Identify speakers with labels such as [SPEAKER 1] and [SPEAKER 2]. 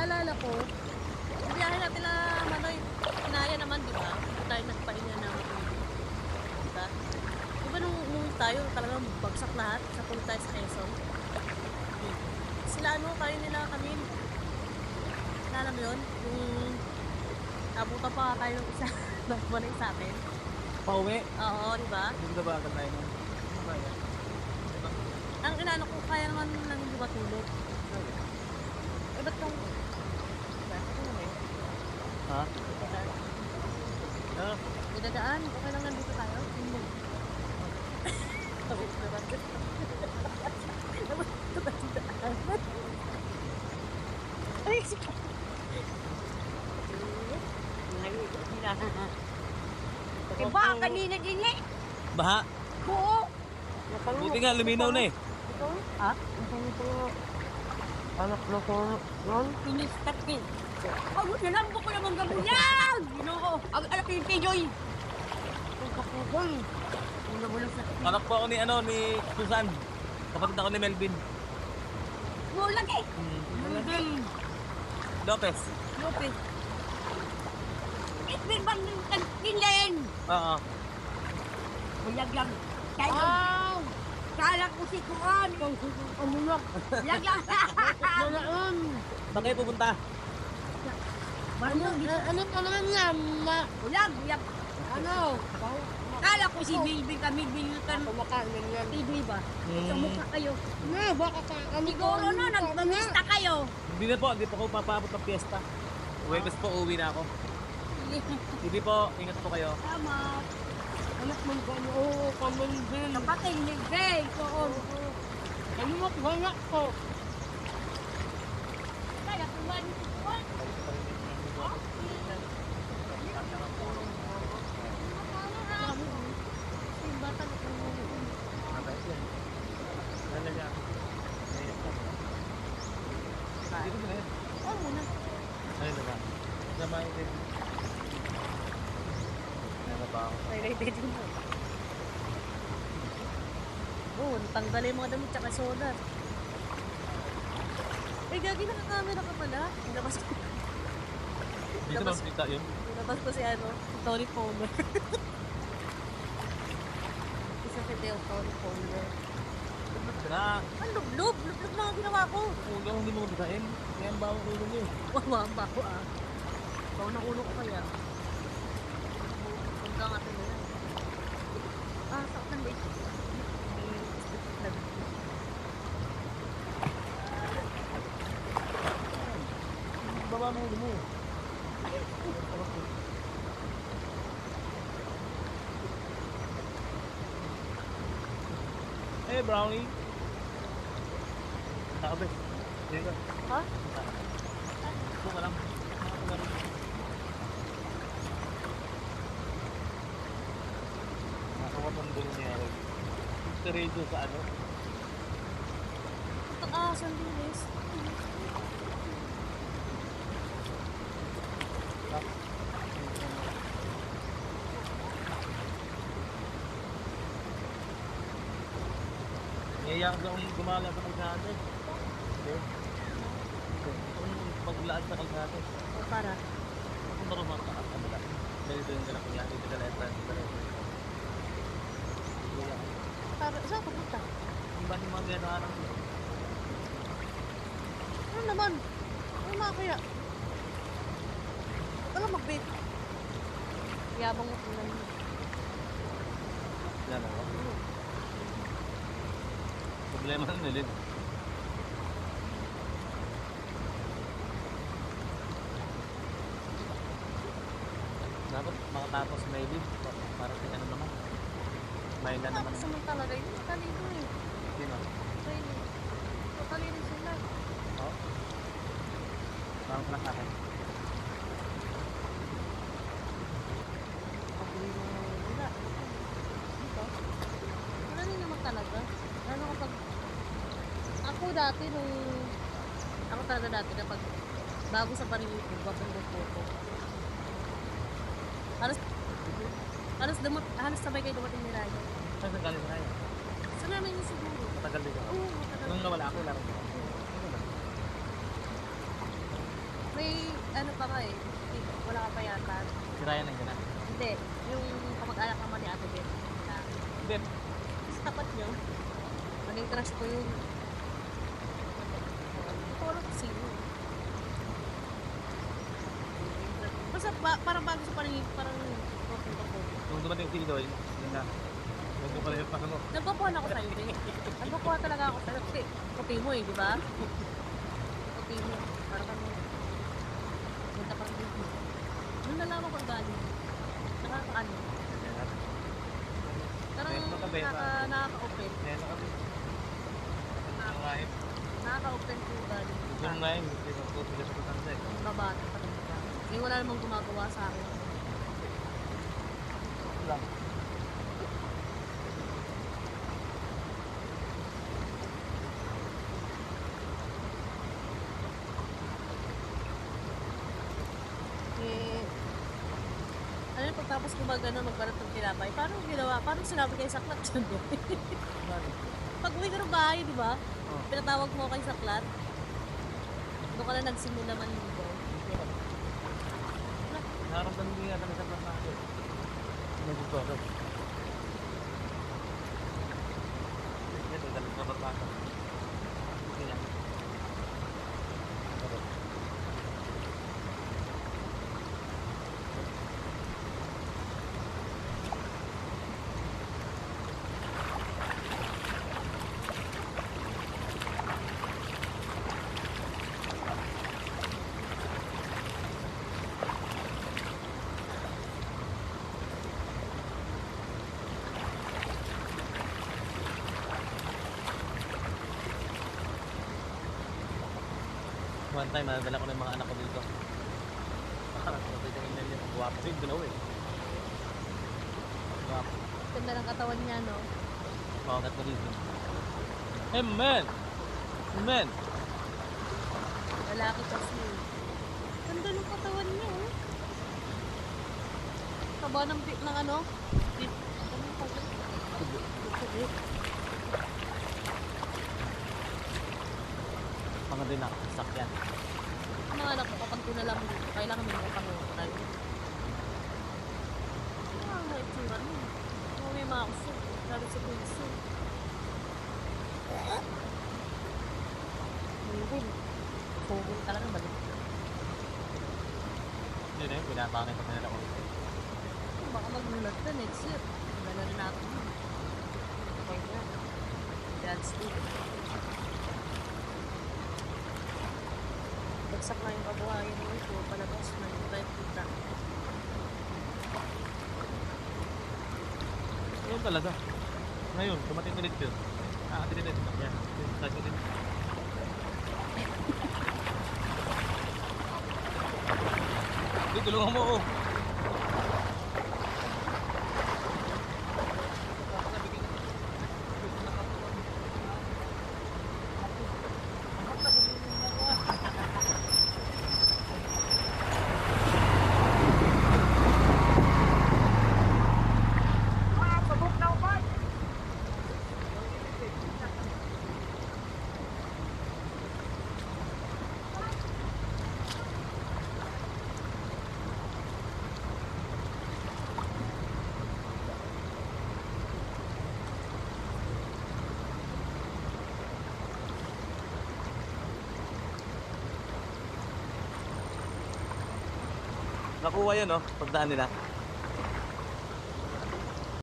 [SPEAKER 1] naalala ko, yung biyahe natin na Manoy, kinaya naman, di ba? Hindi tayo nagpahinga na matulog. Diba? Di ba nung tayo talagang bagsak lahat sa pulo tayo sa Quezon? Sila ano, kayo nila kami. Alam mo yun? Yung abutan pa tayo ng isa. Nagmanay sa akin.
[SPEAKER 2] Pauwi?
[SPEAKER 1] Oo, di ba?
[SPEAKER 2] Hindi ba agad tayo nun? Ano ba yan?
[SPEAKER 1] Ang inaano ko, kaya naman lang hindi matulog. Eh, ba't kung... Ano na yun?
[SPEAKER 2] Ha? Ah,
[SPEAKER 1] May dadaan, okay lang nandito tayo. Sabi ko naman. Ay, sige.
[SPEAKER 3] Diba, kanina din eh.
[SPEAKER 2] baha.
[SPEAKER 3] Oo.
[SPEAKER 2] Buti nga, luminaw na eh.
[SPEAKER 1] Ha?
[SPEAKER 3] Anak na ko, Ron, pinistak eh. Ako, nalambo ko naman gabuyan! Ginoo, ang anak ni Pijoy. Ang kapugoy. Ang nabulang sa...
[SPEAKER 2] Anak po ako ni, ni Susan. Kapatid ako ni Melvin.
[SPEAKER 3] Bulag eh! Melvin
[SPEAKER 2] Lopez.
[SPEAKER 3] Lopez. Itbir bang kinlen?
[SPEAKER 2] Oo.
[SPEAKER 3] Bulag lang. Kaya kala ko si Kuan. Umulog. Bulag lang. Bulag.
[SPEAKER 2] Saan kayo pupunta?
[SPEAKER 3] Ano naman yan? Bulag. Bulag. Ano? Kala ko si Bilby kami bilutan. Kumakain yan. TV ba? Sa mukha kayo. Baka ka. Siguro no, nagmamista kayo.
[SPEAKER 2] Hindi na po, hindi po ako papaabot ng piyesta. Huwebes po, uwi na ako. Hindi po, ingat po kayo.
[SPEAKER 3] Tama. Anak mo ba? Oo, kaman din. Kapatid ni Gray. Oo. Ano mo banyak ko? Kaya tuwan ko.
[SPEAKER 2] Dito ba na yan?
[SPEAKER 1] Oo muna.
[SPEAKER 2] Ayun na ba? Samahin din. Ano ba ako?
[SPEAKER 1] Highlighted mo. Oo, tanggalin yung mga damit tsaka solar. Eh, gagi, nakakamera ka pala. Nilabas ko.
[SPEAKER 2] Dito ba kita yun?
[SPEAKER 1] Nilabas ko si Tony Palmer. Isa si Tony Palmer.
[SPEAKER 2] Na,
[SPEAKER 1] Ang lublub! Lublub na ang ginawa ko.
[SPEAKER 2] ulo hindi mo bitain. Kaya ang bawang ulo niyo.
[SPEAKER 1] Wawamba ko ah. Bawa ng ulo ko kaya. Punta nga ito nila. Sakot ng bait.
[SPEAKER 2] Baba mo ulo mo. Hey, Brownie. Nakabe. Diyan ka.
[SPEAKER 1] Ha?
[SPEAKER 2] Ito ka lang. Nakakapandol niya. Sa radio sa ano?
[SPEAKER 1] Sandilis.
[SPEAKER 2] Ngayon akong gumala sa kalsada. Okay. Kung paglaan sa kalsada.
[SPEAKER 1] O para?
[SPEAKER 2] Kung marunong ka sa kabila. Dahil doon ka na kuya. Dito ka na ito.
[SPEAKER 1] Para, saan ka punta?
[SPEAKER 2] Yung ba yung mga gano'n dito?
[SPEAKER 1] Ano naman? Ano mga kaya? Wala mag-vape. Yabang mo kung naman.
[SPEAKER 2] Yan ako. Problema na nilid. Dapat makatapos may leave. Para sa ano naman. May na naman.
[SPEAKER 1] Tapos naman talaga yun. Matalino eh.
[SPEAKER 2] Sino?
[SPEAKER 1] Training. Matalino sila.
[SPEAKER 2] Oo. Parang na sa akin.
[SPEAKER 1] Wala. Dito? Wala rin naman talaga. Ano kapag... Ako dati nung... Ako talaga dati kapag... Bago sa paningin ko, babang ko. Halos sabay kayo dumating ni Ryan.
[SPEAKER 2] Saan sa galing na yan?
[SPEAKER 1] Sa namin yun siguro.
[SPEAKER 2] Matagal din ako.
[SPEAKER 1] Oo, matagal.
[SPEAKER 2] Nung nawala ako, laro ko.
[SPEAKER 1] May ano pa nga eh. Wala ka pa yata.
[SPEAKER 2] Si Ryan nandiyan na.
[SPEAKER 1] Hindi. Yung kamag-anak naman ni Ate Beth.
[SPEAKER 2] Hindi.
[SPEAKER 1] Sa tapat nyo. Naging crush ko yun. Hindi ko alam kung sino. Basta parang bago sa paningin, parang okay ko.
[SPEAKER 2] Nung dumating si Idol, yun na. Huwag mo pala yung pano mo.
[SPEAKER 1] Nagpapuhan ako sa'yo, eh. Nagpapuhan talaga ako sa'yo. Kasi puti mo eh, di ba? Puti mo. Parang kami. Punta pa rin dito. Nung nalaman ko galing. Nakakaano. Parang nakaka-open.
[SPEAKER 2] Ayan na kami.
[SPEAKER 1] Nakaka-open ko galing.
[SPEAKER 2] Yung nga yun, hindi ko tutuloy sa kutanda eh.
[SPEAKER 1] Ang babata pa rin ba? Eh wala namang gumagawa sa akin.
[SPEAKER 2] Lang.
[SPEAKER 1] Eh, ano yung pagtapos ko magbalat ng tinapay, paano ginawa? Paano sinabi kayo saklat dyan doon? Pag uwi ka ng bahay, di ba?
[SPEAKER 2] Oh.
[SPEAKER 1] Pinatawag mo kay saklat. Doon ka na nagsimula man dito.
[SPEAKER 2] Nararamdaman ko yata ng saklat na ako. Nandito ako. Yan, dalit na barbata. Buti niya. One time, nadala ko na yung mga anak ko dito. Tingnan niyo, guwapo rin dalawa eh. Guwapo.
[SPEAKER 1] Ganda ng katawan niya, no?
[SPEAKER 2] Makagat ko dito. Hey man! Hey man!
[SPEAKER 1] Lalaki kasi. Ganda ng katawan niya, oh. Taba ng ng ano? Bit. Ano yung pag- Bit.
[SPEAKER 2] Mga din ako, sakyan.
[SPEAKER 1] Ang mga anak ko, kapag ko na lang dito, kailangan mo yung pangunan. Ah, may itsura mo. Oh, may makso. Lalo sa puso. Mayroon. Pugong talaga balik.
[SPEAKER 2] Yun eh, pinatangin ko nila ko.
[SPEAKER 1] Baka magmulat ka next year. Wala na natin. Okay na. God's will. Bagsak na yung kabuhayan mo ito. Palabas na yung tayo kita.
[SPEAKER 2] Yun talaga. Ngayon, tumating ulit yun. Atin din. Yan. Kasi din. Hindi, tulungan mo ako. Nakuha yun, no? Pagdaan nila.